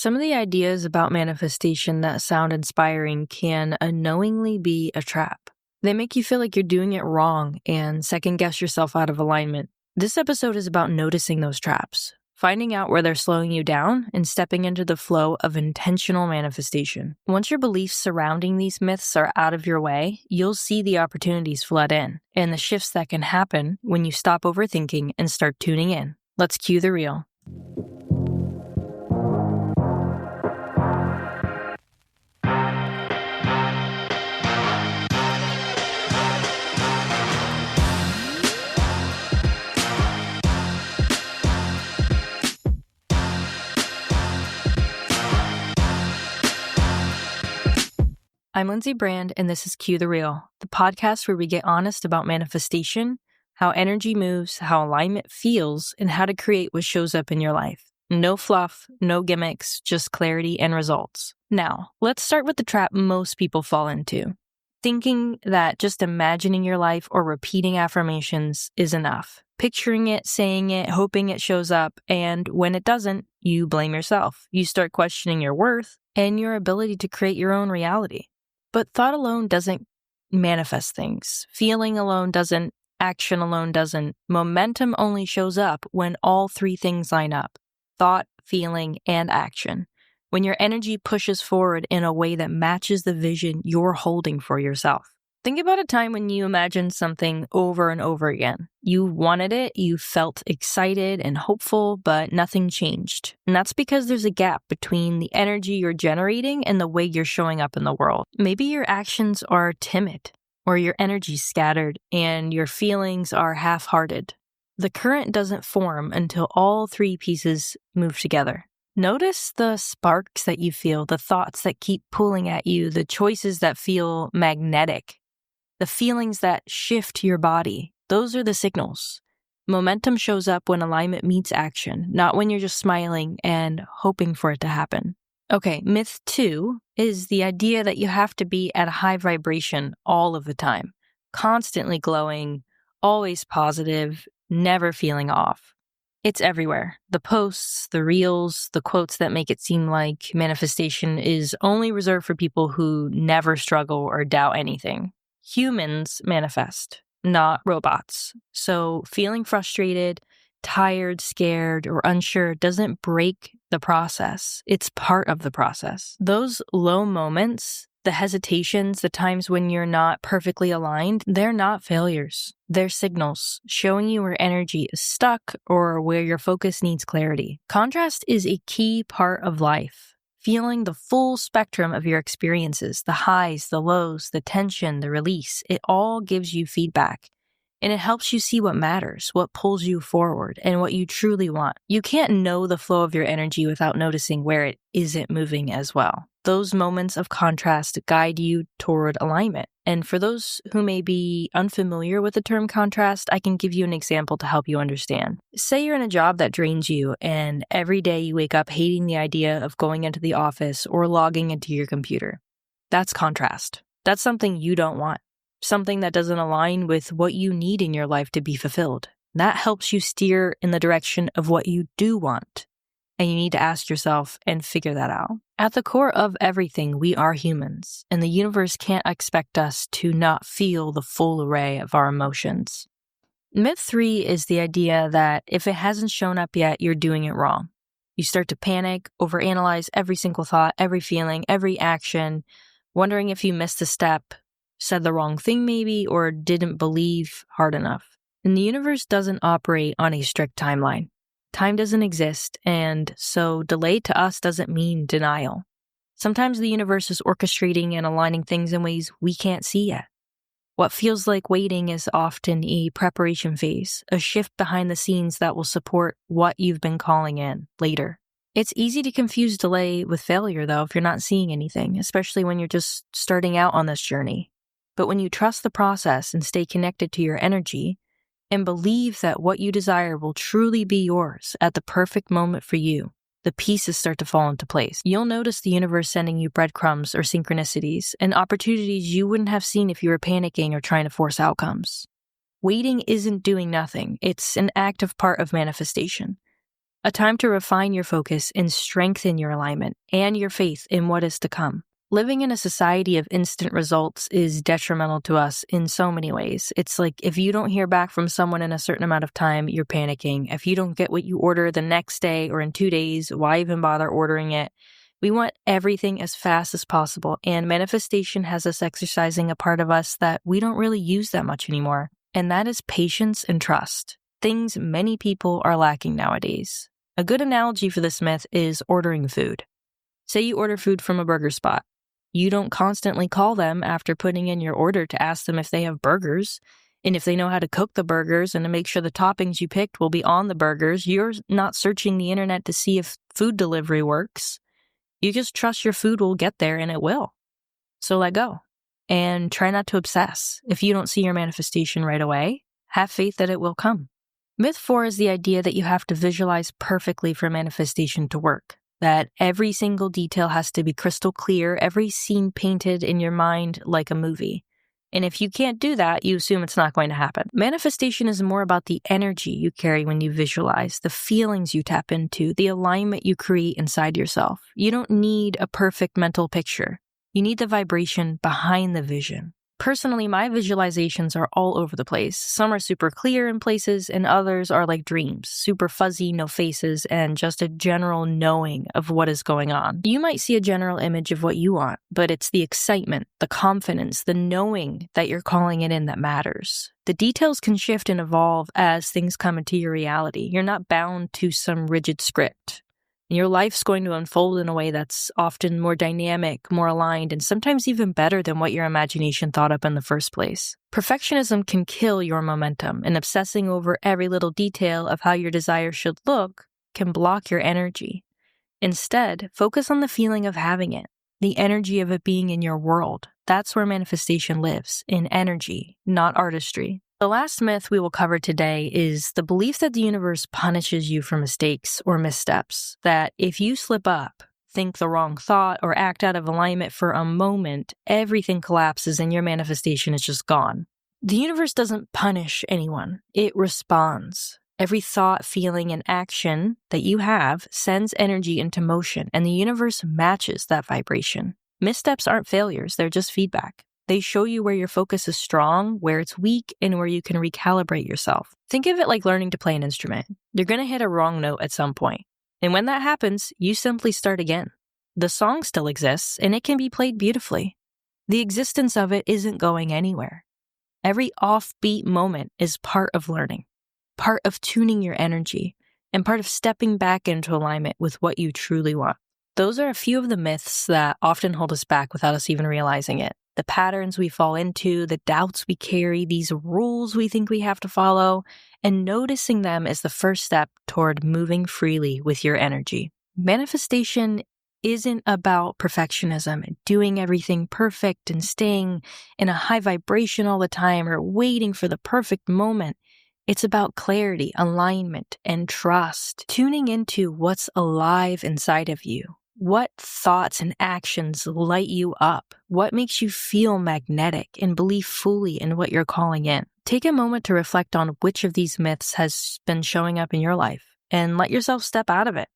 Some of the ideas about manifestation that sound inspiring can unknowingly be a trap. They make you feel like you're doing it wrong and second guess yourself out of alignment. This episode is about noticing those traps, finding out where they're slowing you down, and stepping into the flow of intentional manifestation. Once your beliefs surrounding these myths are out of your way, you'll see the opportunities flood in and the shifts that can happen when you stop overthinking and start tuning in. Let's cue the reel. I'm Lindsay Brand, and this is Cue the Reel, the podcast where we get honest about manifestation, how energy moves, how alignment feels, and how to create what shows up in your life. No fluff, no gimmicks, just clarity and results. Now, let's start with the trap most people fall into, thinking that just imagining your life or repeating affirmations is enough. Picturing it, saying it, hoping it shows up, and when it doesn't, you blame yourself. You start questioning your worth and your ability to create your own reality. But thought alone doesn't manifest things. Feeling alone doesn't. Action alone doesn't. Momentum only shows up when all three things line up: thought, feeling, and action. When your energy pushes forward in a way that matches the vision you're holding for yourself. Think about a time when you imagined something over and over again. You wanted it, you felt excited and hopeful, but nothing changed. And that's because there's a gap between the energy you're generating and the way you're showing up in the world. Maybe your actions are timid, or your energy's scattered, and your feelings are half-hearted. The current doesn't form until all three pieces move together. Notice the sparks that you feel, the thoughts that keep pulling at you, the choices that feel magnetic. The feelings that shift your body, those are the signals. Momentum shows up when alignment meets action, not when you're just smiling and hoping for it to happen. Okay, myth 2 is the idea that you have to be at a high vibration all of the time, constantly glowing, always positive, never feeling off. It's everywhere. The posts, the reels, the quotes that make it seem like manifestation is only reserved for people who never struggle or doubt anything. Humans manifest, not robots. So feeling frustrated, tired, scared, or unsure doesn't break the process. It's part of the process. Those low moments, the hesitations, the times when you're not perfectly aligned, they're not failures. They're signals showing you where energy is stuck or where your focus needs clarity. Contrast is a key part of life. Feeling the full spectrum of your experiences, the highs, the lows, the tension, the release, it all gives you feedback. And it helps you see what matters, what pulls you forward, and what you truly want. You can't know the flow of your energy without noticing where it isn't moving as well. Those moments of contrast guide you toward alignment. And for those who may be unfamiliar with the term contrast, I can give you an example to help you understand. Say you're in a job that drains you, and every day you wake up hating the idea of going into the office or logging into your computer. That's contrast. That's something you don't want. Something that doesn't align with what you need in your life to be fulfilled. That helps you steer in the direction of what you do want. And you need to ask yourself and figure that out. At the core of everything, we are humans, and the universe can't expect us to not feel the full array of our emotions. Myth 3 is the idea that if it hasn't shown up yet, you're doing it wrong. You start to panic, overanalyze every single thought, every feeling, every action, wondering if you missed a step, said the wrong thing maybe, or didn't believe hard enough. And the universe doesn't operate on a strict timeline. Time doesn't exist, and so delay to us doesn't mean denial. Sometimes the universe is orchestrating and aligning things in ways we can't see yet. What feels like waiting is often a preparation phase, a shift behind the scenes that will support what you've been calling in later. It's easy to confuse delay with failure, though, if you're not seeing anything, especially when you're just starting out on this journey. But when you trust the process and stay connected to your energy, and believe that what you desire will truly be yours at the perfect moment for you, the pieces start to fall into place. You'll notice the universe sending you breadcrumbs or synchronicities and opportunities you wouldn't have seen if you were panicking or trying to force outcomes. Waiting isn't doing nothing. It's an active part of manifestation. A time to refine your focus and strengthen your alignment and your faith in what is to come. Living in a society of instant results is detrimental to us in so many ways. It's like if you don't hear back from someone in a certain amount of time, you're panicking. If you don't get what you order the next day or in 2 days, why even bother ordering it? We want everything as fast as possible, and manifestation has us exercising a part of us that we don't really use that much anymore, and that is patience and trust, things many people are lacking nowadays. A good analogy for this myth is ordering food. Say you order food from a burger spot. You don't constantly call them after putting in your order to ask them if they have burgers and if they know how to cook the burgers and to make sure the toppings you picked will be on the burgers. You're not searching the internet to see if food delivery works. You just trust your food will get there, and it will. So let go and try not to obsess. If you don't see your manifestation right away, have faith that it will come. Myth 4 is the idea that you have to visualize perfectly for manifestation to work. That every single detail has to be crystal clear, every scene painted in your mind like a movie. And if you can't do that, you assume it's not going to happen. Manifestation is more about the energy you carry when you visualize, the feelings you tap into, the alignment you create inside yourself. You don't need a perfect mental picture. You need the vibration behind the vision. Personally, my visualizations are all over the place. Some are super clear in places, and others are like dreams, super fuzzy, no faces, and just a general knowing of what is going on. You might see a general image of what you want, but it's the excitement, the confidence, the knowing that you're calling it in that matters. The details can shift and evolve as things come into your reality. You're not bound to some rigid script. And your life's going to unfold in a way that's often more dynamic, more aligned, and sometimes even better than what your imagination thought up in the first place. Perfectionism can kill your momentum, and obsessing over every little detail of how your desire should look can block your energy. Instead, focus on the feeling of having it, the energy of it being in your world. That's where manifestation lives, in energy, not artistry. The last myth we will cover today is the belief that the universe punishes you for mistakes or missteps, that if you slip up, think the wrong thought, or act out of alignment for a moment, everything collapses and your manifestation is just gone. The universe doesn't punish anyone. It responds. Every thought, feeling, and action that you have sends energy into motion, and the universe matches that vibration. Missteps aren't failures, they're just feedback. They show you where your focus is strong, where it's weak, and where you can recalibrate yourself. Think of it like learning to play an instrument. You're going to hit a wrong note at some point. And when that happens, you simply start again. The song still exists, and it can be played beautifully. The existence of it isn't going anywhere. Every offbeat moment is part of learning, part of tuning your energy, and part of stepping back into alignment with what you truly want. Those are a few of the myths that often hold us back without us even realizing it. The patterns we fall into, the doubts we carry, these rules we think we have to follow, and noticing them is the first step toward moving freely with your energy. Manifestation isn't about perfectionism and doing everything perfect and staying in a high vibration all the time or waiting for the perfect moment. It's about clarity, alignment, and trust, tuning into what's alive inside of you. What thoughts and actions light you up? What makes you feel magnetic and believe fully in what you're calling in? Take a moment to reflect on which of these myths has been showing up in your life and let yourself step out of it.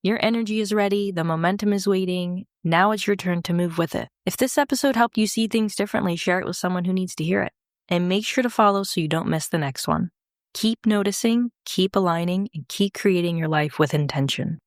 Your energy is ready, the momentum is waiting. Now it's your turn to move with it. If this episode helped you see things differently, share it with someone who needs to hear it. And make sure to follow so you don't miss the next one. Keep noticing, keep aligning, and keep creating your life with intention.